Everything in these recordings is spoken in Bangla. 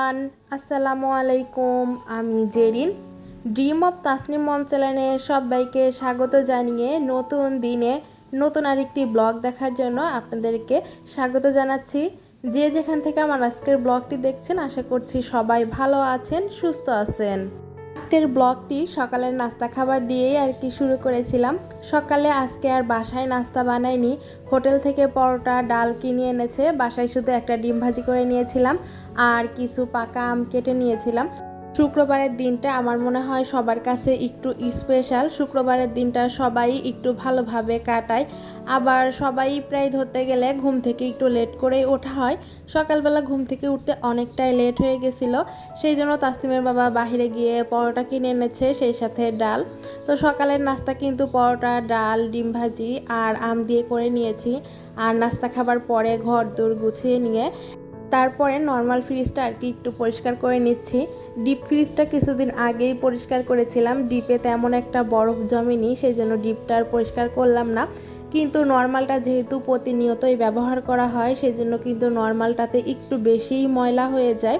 এভরিওয়ান, আসসালামু আলাইকুম। আমি জেরিন, ড্রিম অফ তাসনিম মম চ্যানেলে সবাইকে স্বাগত জানিয়ে নতুন দিনে নতুন আরেকটি ব্লগ দেখার জন্য আপনাদেরকে স্বাগত জানাচ্ছি। যে যেখান থেকে আমার আজকের ব্লগটি দেখছেন, আশা করছি সবাই ভালো আছেন, সুস্থ আছেন। আজকের ব্লগটি সকালের নাস্তা খাবার দিয়েই আর কি শুরু করেছিলাম। সকালে আজকে আর বাসায় নাস্তা বানাইনি, হোটেল থেকে পরোটা ডাল কিনে এনেছে, বাসায় শুধু একটা ডিম ভাজি করে নিয়েছিলাম আর কিছু পাকা আম কেটে নিয়েছিলাম। শুক্রবারের দিনটা আমার মনে হয় সবার কাছে একটু স্পেশাল। শুক্রবারের দিনটা সবাই একটু ভালোভাবে কাটায়, আবার সবাই প্রায় ধরতে গেলে ঘুম থেকে একটু লেট করেই ওঠা হয়। সকালবেলা ঘুম থেকে উঠতে অনেকটাই লেট হয়ে গেছিলো, সেই জন্য তাসনিমের বাবা বাহিরে গিয়ে পরোটা কিনে এনেছে, সেই সাথে ডাল। তো সকালের নাস্তা কিন্তু পরোটা ডাল ডিম ভাজি আর আম দিয়ে করে নিয়েছি। আর নাস্তা খাবার পরে ঘর দোর গুছিয়ে নিয়ে তারপরে নর্মাল ফ্রিজটা আর কি একটু পরিষ্কার করে নিচ্ছি। ডিপ ফ্রিজটা কিছুদিন আগেই পরিষ্কার করেছিলাম, ডিপে তেমন একটা বরফ জমেনি, সেই জন্য ডিপটা আর পরিষ্কার করলাম না। কিন্তু নর্মালটা যেহেতু প্রতিনিয়তই ব্যবহার করা হয়, সেই জন্য কিন্তু নর্মালটাতে একটু বেশিই ময়লা হয়ে যায়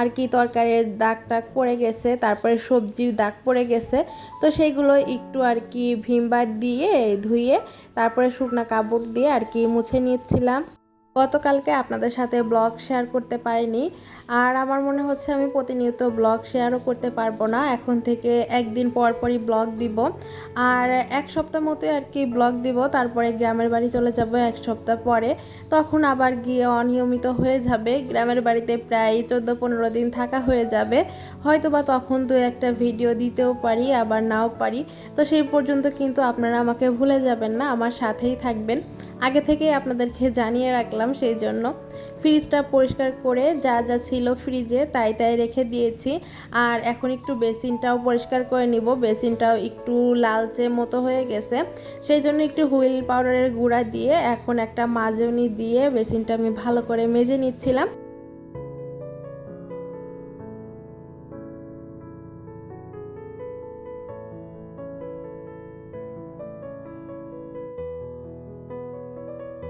আর কি। তরকারির দাগ টাগ পড়ে গেছে, তারপরে সবজির দাগ পড়ে গেছে, তো সেইগুলো একটু আর কি ভিমবার দিয়ে ধুয়ে তারপরে শুকনো কাপড় দিয়ে আর কি মুছে নিচ্ছিলাম। গতকালকে আপনাদের সাথে ব্লগ শেয়ার করতে পারিনি, আর আমার মনে হচ্ছে আমি প্রতিনিয়ত ব্লগ শেয়ারও করতে পারবো না। এখন থেকে একদিন পর পরই ব্লগ দিব, আর এক সপ্তাহ মতো আর কি ব্লগ দিব, তারপরে গ্রামের বাড়ি চলে যাব এক সপ্তাহ পরে। তখন আবার গিয়ে অনিয়মিত হয়ে যাবে, গ্রামের বাড়িতে প্রায় 14-15 দিন থাকা হয়ে যাবে। হয়তো বা তখন দু একটা ভিডিও দিতেও পারি, আবার নাও পারি। তো সেই পর্যন্ত কিন্তু আপনারা আমাকে ভুলে যাবেন না, আমার সাথেই থাকবেন। আগে থেকেই আপনাদেরকে জানিয়ে রাখলাম, সেই জন্য ফ্রিজটা পরিষ্কার করে যা যা ছিল ফ্রিজে তাই তাই রেখে দিয়েছি। আর এখন একটু বেসিনটাও পরিষ্কার করে নিব, বেসিনটাও একটু লালচে মতো হয়ে গেছে, সেই জন্য একটু হুইল পাউডারের গুঁড়া দিয়ে এখন একটা মাজনি দিয়ে বেসিনটা আমি ভালো করে মেজে নিচ্ছিলাম।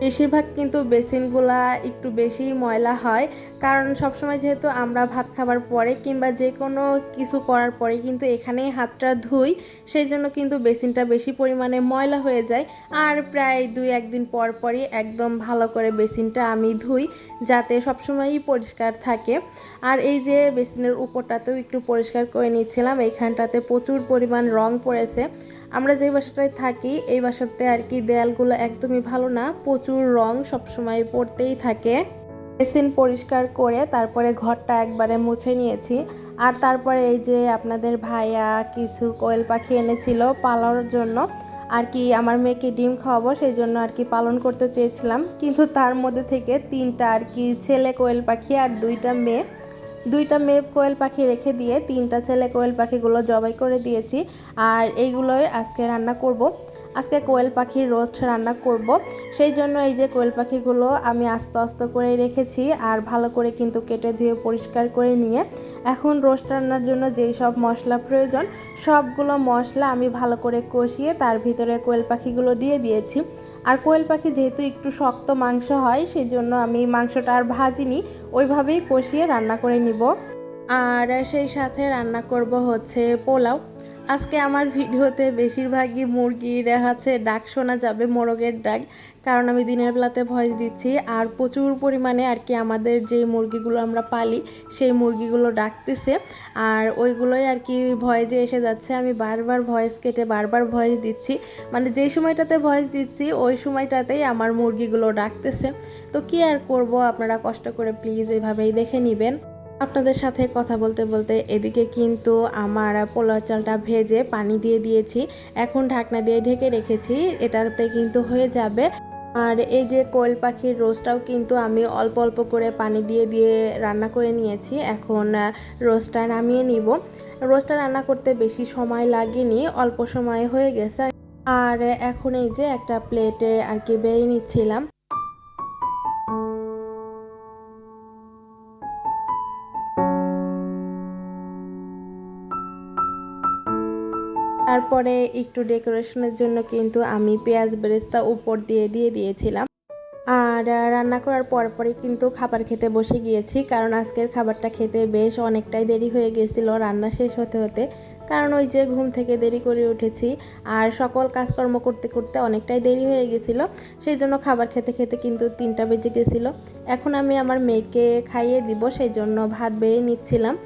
বেশিরভাগ কিন্তু বেসিনগুলা একটু বেশি ময়লা হয়, কারণ সবসময় যেহেতু আমরা ভাত খাবার পরে কিংবা যে কোনো কিছু করার পরে কিন্তু এখানেই হাতটা ধুই, সেই জন্য কিন্তু বেসিনটা বেশি পরিমাণে ময়লা হয়ে যায়। আর প্রায় 2-1 দিন পর পরই একদম ভালো করে বেসিনটা আমি ধুই, যাতে সবসময়ই পরিষ্কার থাকে। আর এই যে বেসিনের উপরটাতেও একটু পরিষ্কার করে নিচ্ছিলাম, এইখানটাতে প্রচুর পরিমাণ রং পড়েছে। আমরা যে বাসাটায় থাকি এই বাসাতে আর কি দেয়ালগুলো একদমই ভালো না, প্রচুর রং সবসময় পড়তেই থাকে। বেসিন পরিষ্কার করে তারপরে ঘরটা একবারে মুছে নিয়েছি। আর তারপরে এই যে আপনাদের ভাইয়া কিছু কোয়েল পাখি এনেছিল পালার জন্য আর কি, আমার মেয়েকে ডিম খাওয়াবো সেই জন্য আর কি পালন করতে চেয়েছিলাম, কিন্তু তার মধ্যে থেকে 3টা আর কি ছেলে কোয়েল পাখি আর 2টা মেয়ে কোয়েল পাখি রেখে দিয়ে 3টা ছেলে কোয়েল পাখিগুলো জবাই করে দিয়েছি। আর এইগুলোই আজকে রান্না করব, আজকে কোয়েল পাখির রোস্ট রান্না করব। সেই জন্য এই যে কোয়েল পাখিগুলো আমি আস্তে আস্তে করে রেখেছি, আর ভালো করে কিন্তু কেটে ধুয়ে পরিষ্কার করে নিয়ে এখন রোস্ট রান্নার জন্য যেই সব মশলা প্রয়োজন সবগুলো মশলা আমি ভালো করে কষিয়ে তার ভিতরে কোয়েল পাখিগুলো দিয়ে দিয়েছি। আর কোয়েল পাখি যেহেতু একটু শক্ত মাংস হয়, সেই জন্য আমি মাংসটা আর ভাজিনি, ওইভাবেই কষিয়ে রান্না করে নিব। আর সেই সাথে রান্না করব হচ্ছে পোলাও। আজকে আমার ভিডিওতে বেশিরভাগই মুরগির হচ্ছে ডাক শোনা যাবে, মোরগের ডাক, কারণ আমি দিনের বেলাতে ভয়েস দিচ্ছি। আর প্রচুর পরিমাণে আর কি আমাদের যে মুরগিগুলো আমরা পালি সেই মুরগিগুলো ডাকতেছে, আর ওইগুলোই আর কি ভয়েসে এসে যাচ্ছে। আমি বারবার ভয়েস কেটে বারবার ভয়েস দিচ্ছি, মানে যেই সময়টাতে ভয়েস দিচ্ছি ওই সময়টাতেই আমার মুরগিগুলো ডাকতেছে। তো কি আর করব, আপনারা কষ্ট করে প্লিজ এভাবেই দেখে নেবেন। আপনাদের সাথে কথা বলতে বলতে এদিকে কিন্তু আমার পোলাও চালটা ভেজে পানি দিয়ে দিয়েছি, এখন ঢাকনা দিয়ে ঢেকে রেখেছি, এটাতে কিন্তু হয়ে যাবে। আর এই যে কোয়েল পাখির রোস্টটাও কিন্তু আমি অল্প অল্প করে পানি দিয়ে দিয়ে রান্না করে নিয়েছি, এখন রোস্টটা নামিয়ে নিব। রোস্টটা রান্না করতে বেশি সময় লাগেনি, অল্প সময় হয়ে গেছে। আর এখন এই যে একটা প্লেটে আর কি বেড়ে নিচ্ছিলাম। তারপরে একটু ডেকোরেশনের জন্য কিন্তু আমি পেঁয়াজ বেরেস্তা উপর দিয়ে দিয়েছিলাম। আর রান্না করার পরপরই কিন্তু খাবার খেতে বসে গিয়েছি, কারণ আজকের খাবারটা খেতে বেশ অনেকটাই দেরি হয়ে গেছিলো রান্না শেষ হতে হতে। কারণ ওই যে ঘুম থেকে দেরি করে উঠেছি আর সকল কাজকর্ম করতে করতে অনেকটাই দেরি হয়ে গেছিলো, সেই জন্য খাবার খেতে খেতে কিন্তু 3টা বেজে গেছিলো। এখন আমি আমার মেয়েকে খাইয়ে দিব, সেই জন্য ভাত বেড়ে নিচ্ছিলাম।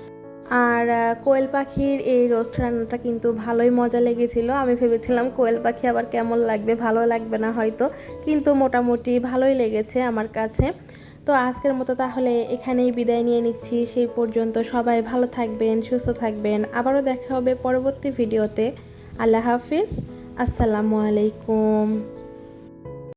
আর কোয়েল পাখির এই রোস্ট রান্নাটা কিন্তু ভালোই মজা লেগেছিল। আমি ভেবেছিলাম কোয়েল পাখি আবার কেমন লাগবে, ভালো লাগবে না হয়তো, কিন্তু মোটামুটি ভালোই লেগেছে আমার কাছে। তো আজকের মতো তাহলে এখানেই বিদায় নিয়ে নিচ্ছি। সেই পর্যন্ত সবাই ভালো থাকবেন, সুস্থ থাকবেন। আবারও দেখা হবে পরবর্তী ভিডিওতে। আল্লাহ হাফিজ, আসসালামু আলাইকুম।